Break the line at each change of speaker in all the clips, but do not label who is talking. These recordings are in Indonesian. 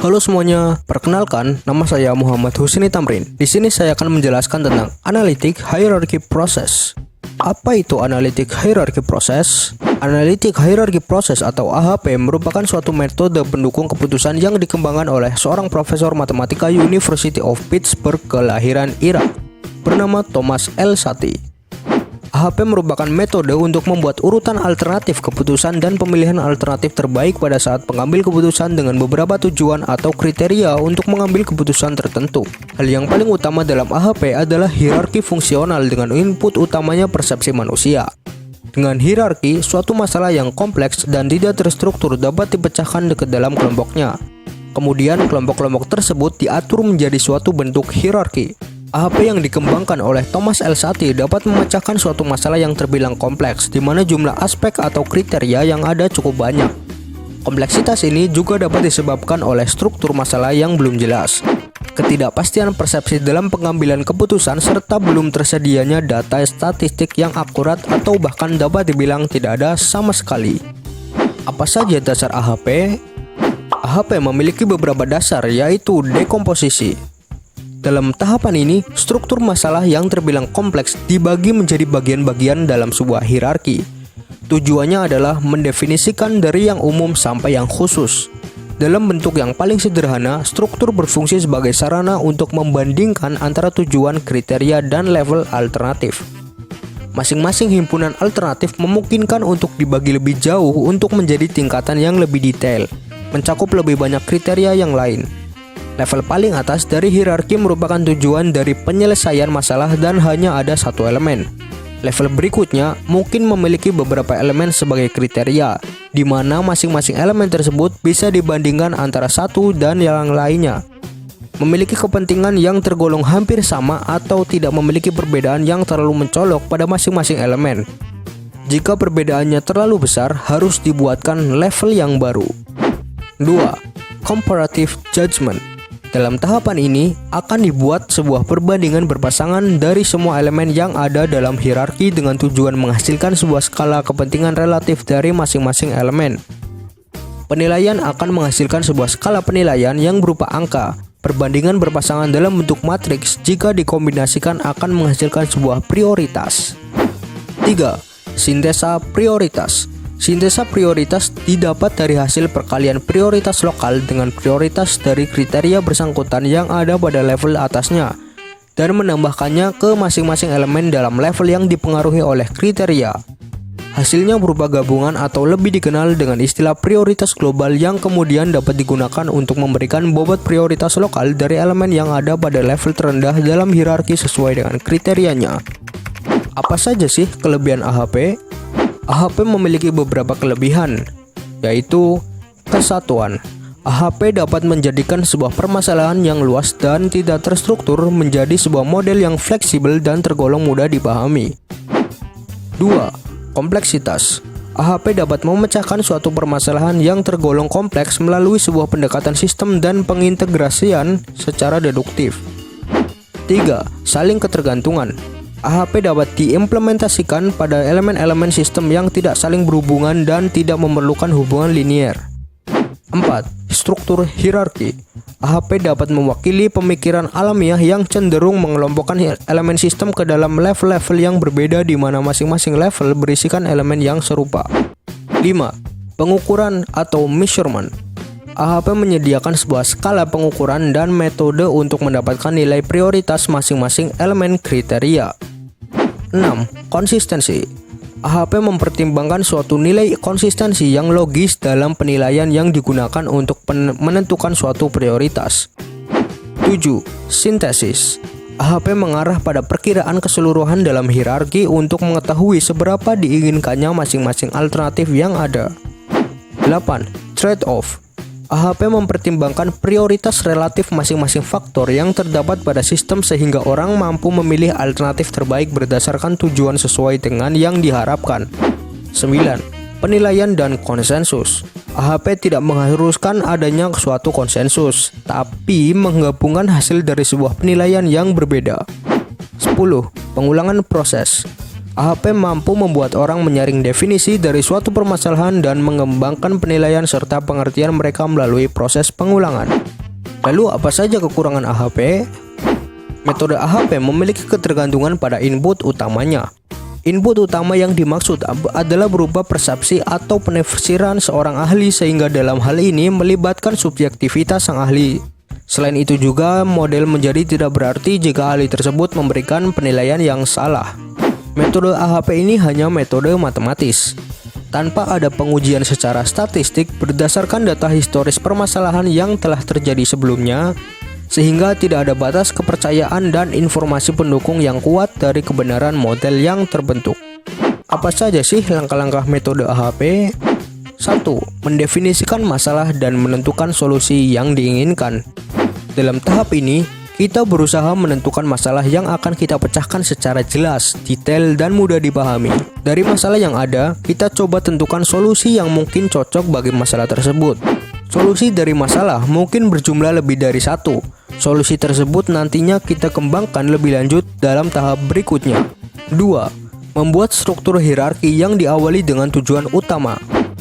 Halo semuanya, perkenalkan nama saya Muhammad Husni Tamrin. Di sini saya akan menjelaskan tentang Analytic Hierarchy Process. Apa itu Analytic Hierarchy Process? Analytic Hierarchy Process atau AHP merupakan suatu metode pendukung keputusan yang dikembangkan oleh seorang profesor matematika University of Pittsburgh kelahiran Irak bernama Thomas L. Sati. AHP merupakan metode untuk membuat urutan alternatif keputusan dan pemilihan alternatif terbaik pada saat pengambil keputusan dengan beberapa tujuan atau kriteria untuk mengambil keputusan tertentu. Hal yang paling utama dalam AHP adalah hierarki fungsional dengan input utamanya persepsi manusia. Dengan hierarki, suatu masalah yang kompleks dan tidak terstruktur dapat dipecahkan ke dalam kelompoknya. Kemudian kelompok-kelompok tersebut diatur menjadi suatu bentuk hierarki. AHP yang dikembangkan oleh Thomas L. Sati dapat memecahkan suatu masalah yang terbilang kompleks, di mana jumlah aspek atau kriteria yang ada cukup banyak. Kompleksitas ini juga dapat disebabkan oleh struktur masalah yang belum jelas, ketidakpastian persepsi dalam pengambilan keputusan, serta belum tersedianya data statistik yang akurat atau bahkan dapat dibilang tidak ada sama sekali. Apa saja dasar AHP? AHP memiliki beberapa dasar, yaitu dekomposisi. Dalam tahapan ini, struktur masalah yang terbilang kompleks dibagi menjadi bagian-bagian dalam sebuah hierarki. Tujuannya adalah mendefinisikan dari yang umum sampai yang khusus. Dalam bentuk yang paling sederhana, struktur berfungsi sebagai sarana untuk membandingkan antara tujuan, kriteria, dan level alternatif. Masing-masing himpunan alternatif memungkinkan untuk dibagi lebih jauh untuk menjadi tingkatan yang lebih detail, mencakup lebih banyak kriteria yang lain. Level paling atas dari hierarki merupakan tujuan dari penyelesaian masalah dan hanya ada satu elemen. Level berikutnya mungkin memiliki beberapa elemen sebagai kriteria, di mana masing-masing elemen tersebut bisa dibandingkan antara satu dan yang lainnya. Memiliki kepentingan yang tergolong hampir sama atau tidak memiliki perbedaan yang terlalu mencolok pada masing-masing elemen. Jika perbedaannya terlalu besar, harus dibuatkan level yang baru. 2. Comparative Judgment. Dalam tahapan ini, akan dibuat sebuah perbandingan berpasangan dari semua elemen yang ada dalam hierarki dengan tujuan menghasilkan sebuah skala kepentingan relatif dari masing-masing elemen. Penilaian akan menghasilkan sebuah skala penilaian yang berupa angka. Perbandingan berpasangan dalam bentuk matriks jika dikombinasikan akan menghasilkan sebuah prioritas. 3. Sintesa prioritas. Sintesa prioritas didapat dari hasil perkalian prioritas lokal dengan prioritas dari kriteria bersangkutan yang ada pada level atasnya dan menambahkannya ke masing-masing elemen dalam level yang dipengaruhi oleh kriteria. Hasilnya berupa gabungan atau lebih dikenal dengan istilah prioritas global yang kemudian dapat digunakan untuk memberikan bobot prioritas lokal dari elemen yang ada pada level terendah dalam hierarki sesuai dengan kriterianya. Apa saja sih kelebihan AHP? AHP memiliki beberapa kelebihan, yaitu kesatuan. AHP dapat menjadikan sebuah permasalahan yang luas dan tidak terstruktur menjadi sebuah model yang fleksibel dan tergolong mudah dipahami. 2. Kompleksitas. AHP dapat memecahkan suatu permasalahan yang tergolong kompleks melalui sebuah pendekatan sistem dan pengintegrasian secara deduktif. 3. Saling ketergantungan. AHP dapat diimplementasikan pada elemen-elemen sistem yang tidak saling berhubungan dan tidak memerlukan hubungan linier. 4. Struktur hierarki. AHP dapat mewakili pemikiran alamiah yang cenderung mengelompokkan elemen sistem ke dalam level-level yang berbeda di mana masing-masing level berisikan elemen yang serupa. 5. Pengukuran atau measurement. AHP menyediakan sebuah skala pengukuran dan metode untuk mendapatkan nilai prioritas masing-masing elemen kriteria. 6. Konsistensi. AHP mempertimbangkan suatu nilai konsistensi yang logis dalam penilaian yang digunakan untuk menentukan suatu prioritas. 7. Sintesis. AHP mengarah pada perkiraan keseluruhan dalam hierarki untuk mengetahui seberapa diinginkannya masing-masing alternatif yang ada. 8. Trade-off. AHP mempertimbangkan prioritas relatif masing-masing faktor yang terdapat pada sistem sehingga orang mampu memilih alternatif terbaik berdasarkan tujuan sesuai dengan yang diharapkan. 9. Penilaian dan konsensus. AHP tidak mengharuskan adanya suatu konsensus, tapi menggabungkan hasil dari sebuah penilaian yang berbeda. 10. Pengulangan proses. AHP mampu membuat orang menyaring definisi dari suatu permasalahan dan mengembangkan penilaian serta pengertian mereka melalui proses pengulangan. Lalu apa saja kekurangan AHP? Metode AHP memiliki ketergantungan pada input utamanya. Input utama yang dimaksud adalah berupa persepsi atau penafsiran seorang ahli, sehingga dalam hal ini melibatkan subjektivitas sang ahli. Selain itu juga, model menjadi tidak berarti jika ahli tersebut memberikan penilaian yang salah. Metode AHP ini hanya metode matematis, tanpa ada pengujian secara statistik berdasarkan data historis permasalahan yang telah terjadi sebelumnya, sehingga tidak ada batas kepercayaan dan informasi pendukung yang kuat dari kebenaran model yang terbentuk. Apa saja sih langkah-langkah metode AHP? 1. Mendefinisikan masalah dan menentukan solusi yang diinginkan. Dalam tahap ini, kita berusaha menentukan masalah yang akan kita pecahkan secara jelas, detail, dan mudah dipahami. Dari masalah yang ada, kita coba tentukan solusi yang mungkin cocok bagi masalah tersebut. Solusi dari masalah mungkin berjumlah lebih dari satu. Solusi tersebut nantinya kita kembangkan lebih lanjut dalam tahap berikutnya. 2. Membuat struktur hierarki yang diawali dengan tujuan utama.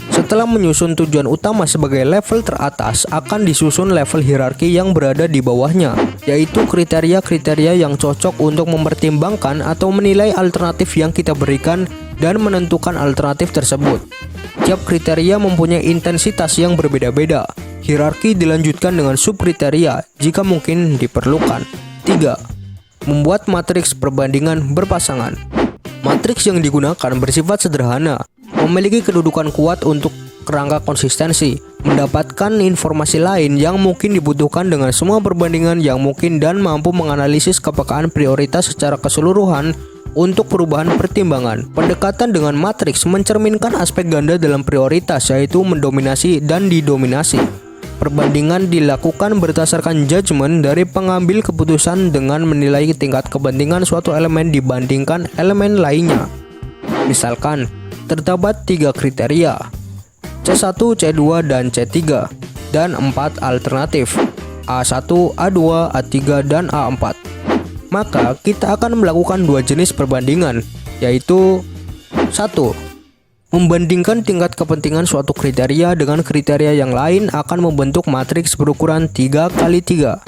Setelah menyusun tujuan utama sebagai level teratas, akan disusun level hierarki yang berada di bawahnya, yaitu kriteria-kriteria yang cocok untuk mempertimbangkan atau menilai alternatif yang kita berikan dan menentukan alternatif tersebut. Tiap kriteria mempunyai intensitas yang berbeda-beda. Hierarki dilanjutkan dengan subkriteria jika mungkin diperlukan. 3. Membuat matriks perbandingan berpasangan. Matriks yang digunakan bersifat sederhana, memiliki kedudukan kuat untuk kerangka konsistensi, mendapatkan informasi lain yang mungkin dibutuhkan dengan semua perbandingan yang mungkin, dan mampu menganalisis kepekaan prioritas secara keseluruhan untuk perubahan pertimbangan. Pendekatan dengan matriks mencerminkan aspek ganda dalam prioritas, yaitu mendominasi dan didominasi. Perbandingan dilakukan berdasarkan judgement dari pengambil keputusan dengan menilai tingkat kepentingan suatu elemen dibandingkan elemen lainnya. Misalkan, terdapat 3 kriteria, C1, C2, dan C3, dan 4 alternatif, A1, A2, A3, dan A4. Maka kita akan melakukan 2 jenis perbandingan, yaitu 1. Membandingkan tingkat kepentingan suatu kriteria dengan kriteria yang lain akan membentuk matriks berukuran 3x3.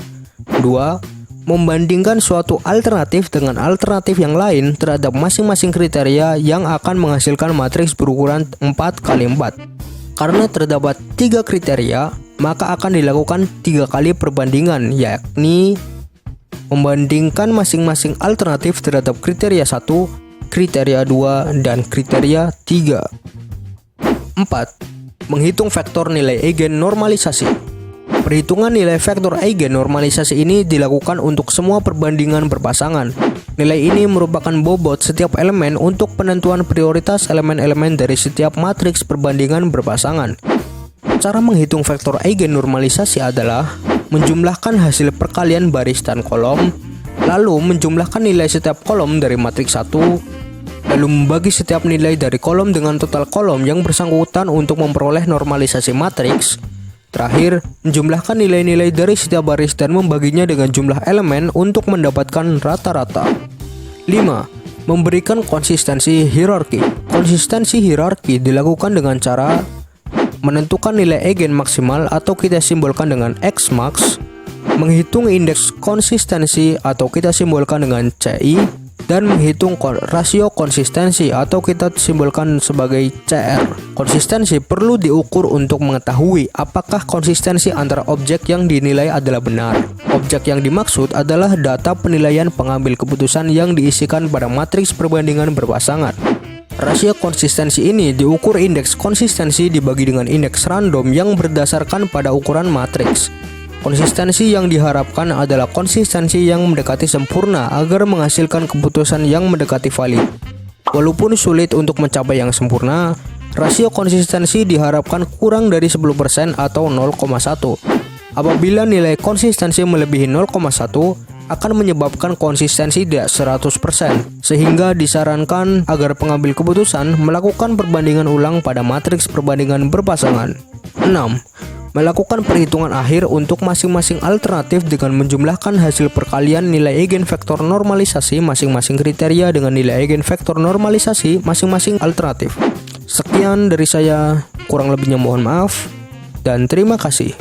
2. Membandingkan suatu alternatif dengan alternatif yang lain terhadap masing-masing kriteria yang akan menghasilkan matriks berukuran 4x4. Karena terdapat 3 kriteria, maka akan dilakukan 3 kali perbandingan, yakni membandingkan masing-masing alternatif terhadap kriteria 1, kriteria 2, dan kriteria 3. 4. Menghitung vektor nilai eigen normalisasi. Perhitungan nilai vektor eigen normalisasi ini dilakukan untuk semua perbandingan berpasangan. Nilai ini merupakan bobot setiap elemen untuk penentuan prioritas elemen-elemen dari setiap matriks perbandingan berpasangan. Cara menghitung vektor eigen normalisasi adalah menjumlahkan hasil perkalian baris dan kolom, lalu menjumlahkan nilai setiap kolom dari matriks 1, lalu membagi setiap nilai dari kolom dengan total kolom yang bersangkutan untuk memperoleh normalisasi matriks. Terakhir, menjumlahkan nilai-nilai dari setiap baris dan membaginya dengan jumlah elemen untuk mendapatkan rata-rata. 5. Memberikan konsistensi hierarki. Konsistensi hierarki dilakukan dengan cara menentukan nilai eigen maksimal atau kita simbolkan dengan Xmax, menghitung indeks konsistensi atau kita simbolkan dengan CI, dan menghitung rasio konsistensi atau kita simbolkan sebagai CR. Konsistensi perlu diukur untuk mengetahui apakah konsistensi antara objek yang dinilai adalah benar. Objek yang dimaksud adalah data penilaian pengambil keputusan yang diisikan pada matriks perbandingan berpasangan. Rasio konsistensi ini diukur indeks konsistensi dibagi dengan indeks random yang berdasarkan pada ukuran matriks. Konsistensi yang diharapkan adalah konsistensi yang mendekati sempurna agar menghasilkan keputusan yang mendekati valid. Walaupun sulit untuk mencapai yang sempurna, rasio konsistensi diharapkan kurang dari 10% atau 0,1. Apabila nilai konsistensi melebihi 0,1, akan menyebabkan konsistensi tidak 100%, sehingga disarankan agar pengambil keputusan melakukan perbandingan ulang pada matriks perbandingan berpasangan. 6. Melakukan perhitungan akhir untuk masing-masing alternatif dengan menjumlahkan hasil perkalian nilai eigenvektor normalisasi masing-masing kriteria dengan nilai eigenvektor normalisasi masing-masing alternatif. Sekian dari saya, kurang lebihnya mohon maaf, dan terima kasih.